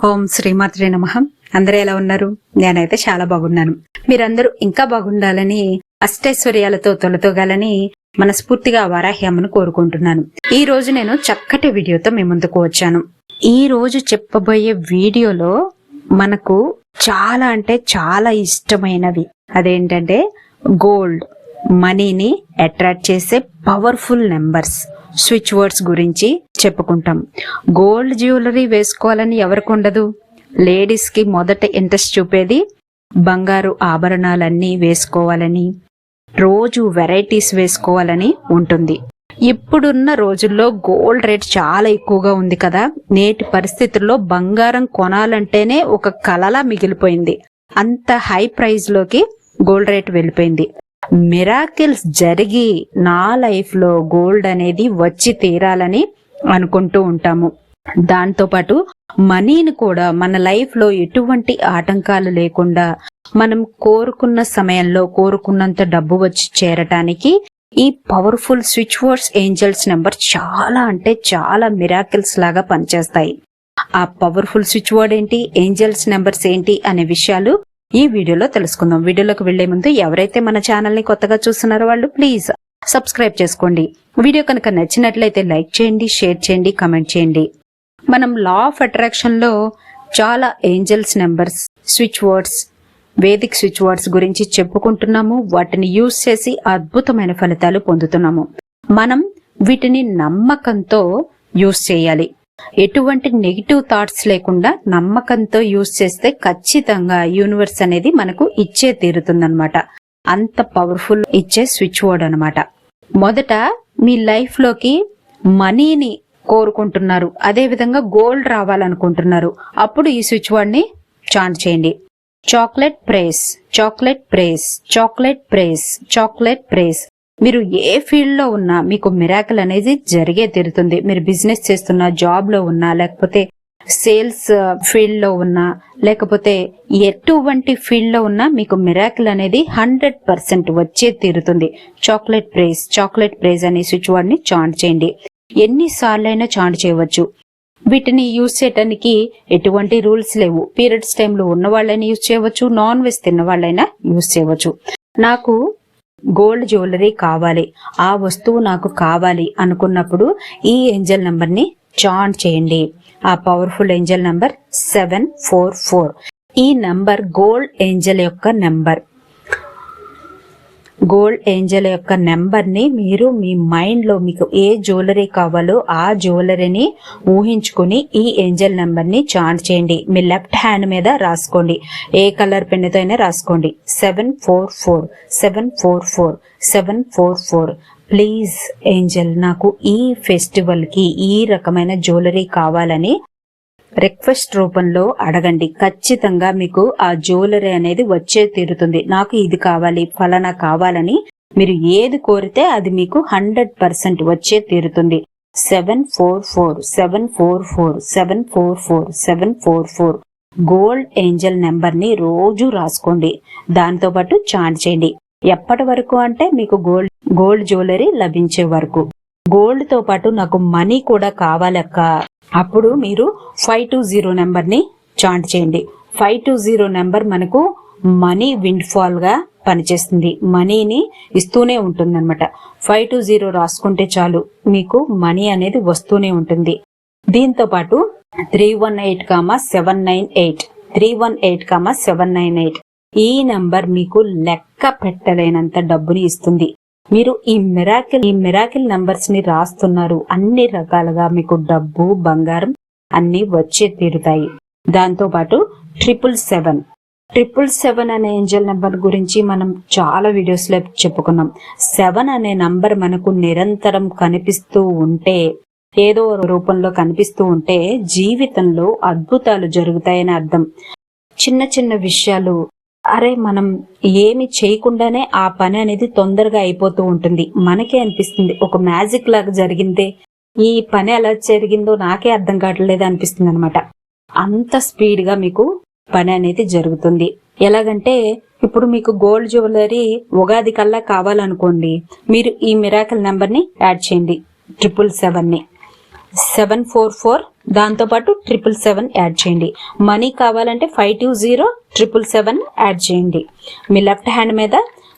ఓం శ్రీమాత్రే నమః. అందరూ ఎలా ఉన్నారు? నేనైతే చాలా బాగున్నాను. మీరందరూ ఇంకా బాగుండాలని, అష్టైశ్వర్యాలతో తొలతోగాలని మనస్ఫూర్తిగా వారాహి అమ్మను కోరుకుంటున్నాను. ఈ రోజు నేను చక్కటి వీడియోతో మీ ముందుకు వచ్చాను. ఈ రోజు చెప్పబోయే వీడియోలో మనకు చాలా అంటే చాలా ఇష్టమైనవి అదేంటంటే గోల్డ్, మనీని అట్రాక్ట్ చేసే పవర్ఫుల్ నెంబర్స్, స్విచ్ వర్డ్స్ గురించి చెప్పుకుంటాం. గోల్డ్ జ్యువెలరీ వేసుకోవాలని ఎవరికి ఉండదు? లేడీస్ కి మొదట ఇంట్రెస్ట్ చూపేది బంగారు ఆభరణాలన్నీ వేసుకోవాలని, రోజు వెరైటీస్ వేసుకోవాలని ఉంటుంది. ఇప్పుడున్న రోజుల్లో గోల్డ్ రేట్ చాలా ఎక్కువగా ఉంది కదా. నేటి పరిస్థితుల్లో బంగారం కొనాలంటేనే ఒక కలలా మిగిలిపోయింది. అంత హై ప్రైస్ లోకి గోల్డ్ రేట్ వెళ్ళిపోయింది. మిరాకిల్స్ జరిగి నా లైఫ్ లో గోల్డ్ అనేది వచ్చి తీరాలని అనుకుంటూ ఉంటాము. దాంతో పాటు మనీని కూడా మన లైఫ్ లో ఎటువంటి ఆటంకాలు లేకుండా మనం కోరుకున్న సమయంలో కోరుకున్నంత డబ్బు వచ్చి చేరటానికి ఈ powerful switch words angels number చాలా అంటే చాలా మిరాకిల్స్ లాగా పనిచేస్తాయి. ఆ పవర్ఫుల్ స్విచ్ వర్డ్ ఏంటి, ఏంజల్స్ నెంబర్స్ ఏంటి అనే విషయాలు ఈ వీడియోలో తెలుసుకుందాం. వీడియోలోకి వెళ్లే ముందు ఎవరైతే మన ఛానల్ ని కొత్తగా చూస్తున్నారో వాళ్ళు ప్లీజ్ సబ్స్క్రైబ్ చేసుకోండి. వీడియో కనుక నచ్చినట్లయితే లైక్ చేయండి, షేర్ చేయండి, కమెంట్ చేయండి. మనం లా ఆఫ్ అట్రాక్షన్ లో చాలా angels numbers, switch words, Vedic switch words గురించి చెప్పుకుంటున్నాము. వాటిని యూజ్ చేసి అద్భుతమైన ఫలితాలు పొందుతున్నాము. మనం వీటిని నమ్మకంతో యూజ్ చేయాలి. ఎటువంటి నెగిటివ్ థాట్స్ లేకుండా నమ్మకంతో యూజ్ చేస్తే ఖచ్చితంగా యూనివర్స్ అనేది మనకు ఇచ్చే తీరుతుందన్నమాట. అంత పవర్ఫుల్ ఇచ్చే స్విచ్ వర్డ్ అన్నమాట. మొదట మీ లైఫ్ లోకి మనీని కోరుకుంటున్నారు, అదే విధంగా గోల్డ్ రావాలనుకుంటున్నారు. అప్పుడు ఈ స్విచ్ వర్డ్ ని చాంట్ చేయండి. Chocolate praise, chocolate praise, chocolate praise, chocolate praise. మీరు ఏ ఫీల్డ్ లో ఉన్నా మీకు మిరాకిల్ అనేది జరిగే తీరుతుంది. మీరు బిజినెస్ చేస్తున్నా, జాబ్ లో ఉన్నా, లేకపోతే సేల్స్ ఫీల్డ్ లో ఉన్నా, లేకపోతే ఎటువంటి ఫీల్డ్ లో ఉన్నా మీకు మిరాకిల్ అనేది 100% వచ్చే తీరుతుంది. చాక్లెట్ ప్రేస్, చాక్లెట్ ప్రేస్ అనే స్విచ్ వర్డ్ ని చాంట్ చేయండి. ఎన్నిసార్లైనా చాంట్ చేయవచ్చు. వీటిని యూజ్ చేయడానికి ఎటువంటి రూల్స్ లేవు. పీరియడ్స్ టైంలో ఉన్న వాళ్ళైనా యూజ్ చేయవచ్చు, నాన్ వెజ్ తిన్న వాళ్ళైనా యూజ్ చేయవచ్చు. నాకు గోల్డ్ జ్యువెలరీ కావాలి, ఆ వస్తువు నాకు కావాలి అనుకున్నప్పుడు ఈ ఏంజల్ నంబర్ ని చాంట్ చేయండి. ఆ పవర్ఫుల్ ఏంజల్ నంబర్ 744. ఈ నంబర్ గోల్డ్ ఏంజల్ యొక్క నెంబర్. గోల్డ్ ఏంజల్ యొక్క నెంబర్ ని మీరు మీ మైండ్ లో మీకు ఏ జ్యువెలరీ కావాలో ఆ జ్యువెలరీని ఊహించుకుని ఈ ఏంజల్ నెంబర్ ని చాంట్ చేయండి. మీ లెఫ్ట్ హ్యాండ్ మీద రాసుకోండి, ఏ కలర్ పెన్ తో అయినా రాసుకోండి. 744, 744, 744. ప్లీజ్ ఏంజల్, నాకు ఈ ఫెస్టివల్ కి ఈ రకమైన జ్యువెలరీ కావాలని రిక్వెస్ట్ రూపంలో అడగండి. ఖచ్చితంగా మీకు ఆ జ్యువెలరీ అనేది వచ్చే తీరుతుంది. నాకు ఇది కావాలి, ఫలానా కావాలని మీరు ఏది కోరితే అది మీకు 100% వచ్చే తీరుతుంది. 744, 744, 744, 744. గోల్డ్ ఏంజల్ నెంబర్ ని రోజు రాసుకోండి. దాంతో పాటు చాంట్ చేయండి. ఎప్పటి వరకు అంటే మీకు గోల్డ్ జ్యువెలరీ లభించే వరకు. గోల్డ్ తో పాటు నాకు మనీ కూడా కావాలక్క, అప్పుడు మీరు 520 నెంబర్ ని చాంట్ చేయండి. 520 నెంబర్ మనకు మనీ విండ్ ఫాల్ గా పనిచేస్తుంది. మనీని ఇస్తూనే ఉంటుంది అనమాట. 520 రాసుకుంటే చాలు, మీకు మనీ అనేది వస్తూనే ఉంటుంది. దీంతో పాటు 318,798, 318,798. ఈ నంబర్ మీకు లెక్క పెట్టలేనంత డబ్బుని ఇస్తుంది. మీరు ఈ మిరాకిల్ నంబర్స్ ని రాస్తున్నారు, అన్ని రకాలుగా మీకు డబ్బు, బంగారం అన్ని వచ్చే తీరుతాయి. దాంతో పాటు 777, 777 అనే ఏంజల్ నెంబర్ గురించి మనం చాలా వీడియోస్ లో చెప్పుకున్నాం. 7 అనే నంబర్ మనకు నిరంతరం కనిపిస్తూ ఉంటే, ఏదో రూపంలో కనిపిస్తూ ఉంటే జీవితంలో అద్భుతాలు జరుగుతాయని అర్థం. చిన్న చిన్న విషయాలు, అరే మనం ఏమి చేయకుండానే ఆ పని అనేది తొందరగా అయిపోతూ ఉంటుంది. మనకే అనిపిస్తుంది ఒక మ్యాజిక్ లాగా జరిగిందే, ఈ పని ఎలా జరిగిందో నాకే అర్థం కావట్లేదు అనిపిస్తుంది అనమాట. అంత స్పీడ్ గా మీకు పని అనేది జరుగుతుంది. ఎలాగంటే ఇప్పుడు మీకు గోల్డ్ జ్యువెలరీ ఉగాది కల్లా కావాలనుకోండి, మీరు ఈ మిరాకిల్ నెంబర్ ని యాడ్ చేయండి, 777 ని. 744, దాంతో పాటు 777 యాడ్ చేయండి. మనీ కావాలంటే 520 యాడ్ చేయండి. మీ లెఫ్ట్ హ్యాండ్ మీద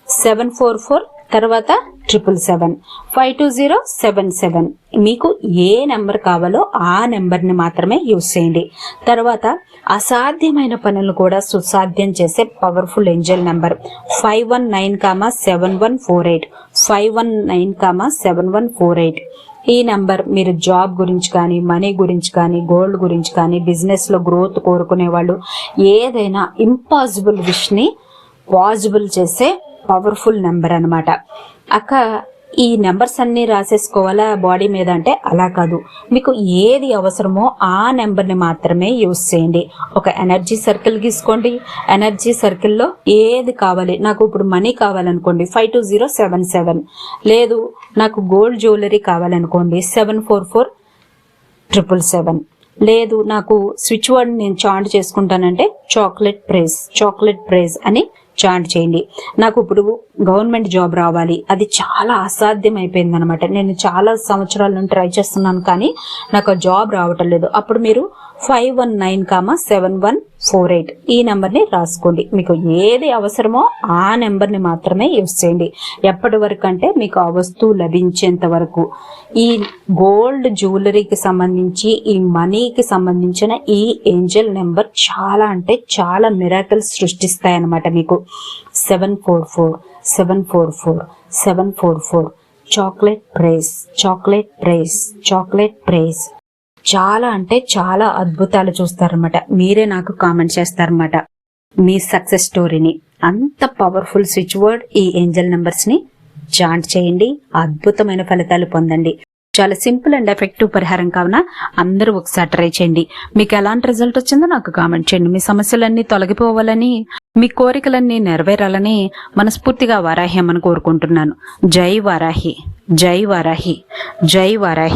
744 తర్వాత 777 52077. మీకు ఏ నెంబర్ కావాలో ఆ నెంబర్ని మాత్రమే యూజ్ చేయండి. తర్వాత అసాధ్యమైన పనులు కూడా సుసాధ్యం చేసే పవర్ఫుల్ ఏంజల్ నెంబర్ 519,7148 519,7148. ఈ నెంబర్ మీరు జాబ్ గురించి కానీ, మనీ గురించి కానీ, గోల్డ్ గురించి కానీ, బిజినెస్ లో గ్రోత్ కోరుకునే వాళ్ళు ఏదైనా ఇంపాసిబుల్ విష్ ని పాసిబుల్ చేసే పవర్ఫుల్ నెంబర్ అన్నమాట. అక్క ఈ నెంబర్స్ అన్ని రాసేసుకోవాలా బాడీ మీద అంటే అలా కాదు. మీకు ఏది అవసరమో ఆ నెంబర్ని మాత్రమే యూజ్ చేయండి. ఒక ఎనర్జీ సర్కిల్ గీసుకోండి. ఎనర్జీ సర్కిల్లో ఏది కావాలి, నాకు ఇప్పుడు మనీ కావాలనుకోండి 52077, లేదు నాకు గోల్డ్ జ్యువెలరీ కావాలనుకోండి 744,777, లేదు నాకు స్విచ్ వర్డ్ నేను చాంట్ చేసుకుంటానంటే చాక్లెట్ ప్రైజ్ అని చాంట్ చేయండి. నాకు ఇప్పుడు గవర్నమెంట్ జాబ్ రావాలి, అది చాలా అసాధ్యం అయిపోయింది అనమాట. నేను చాలా సంవత్సరాల నుండి ట్రై చేస్తున్నాను కానీ నాకు ఆ జాబ్ రావటం లేదు. అప్పుడు మీరు 519,7148 ఈ నెంబర్ని రాసుకోండి. మీకు ఏది అవసరమో ఆ నెంబర్ని మాత్రమే యూజ్ చేయండి. ఎప్పటి వరకు అంటే మీకు ఆ వస్తువు లభించేంత వరకు. ఈ గోల్డ్ జ్యువెలరీకి సంబంధించి, ఈ మనీకి సంబంధించిన ఈ ఏంజల్ నెంబర్ చాలా అంటే చాలా మిరాకిల్స్ సృష్టిస్తాయి అన్నమాట. మీకు 744 చాక్లెట్ ప్రైజ్ చాలా అంటే చాలా అద్భుతాలు చూస్తారన్నమాట. మీరే నాకు కామెంట్ చేస్తారన్నమాట మీ సక్సెస్ స్టోరీని. అంత పవర్ఫుల్ స్విచ్ వర్డ్ ఈ ఏంజల్ నెంబర్స్ ని చాంట్ చేయండి, అద్భుతమైన ఫలితాలు పొందండి. చాలా సింపుల్ అండ్ ఎఫెక్టివ్ పరిహారం కావున అందరూ ఒకసారి ట్రై చేయండి. మీకు ఎలాంటి రిజల్ట్ వచ్చిందో నాకు కామెంట్ చేయండి. మీ సమస్యలన్నీ తొలగిపోవాలని, మీ కోరికలన్నీ నెరవేరాలని మనస్ఫూర్తిగా వారాహి అమ్మను కోరుకుంటున్నాను. జై వారాహి, జై వారాహి, జై వారాహి.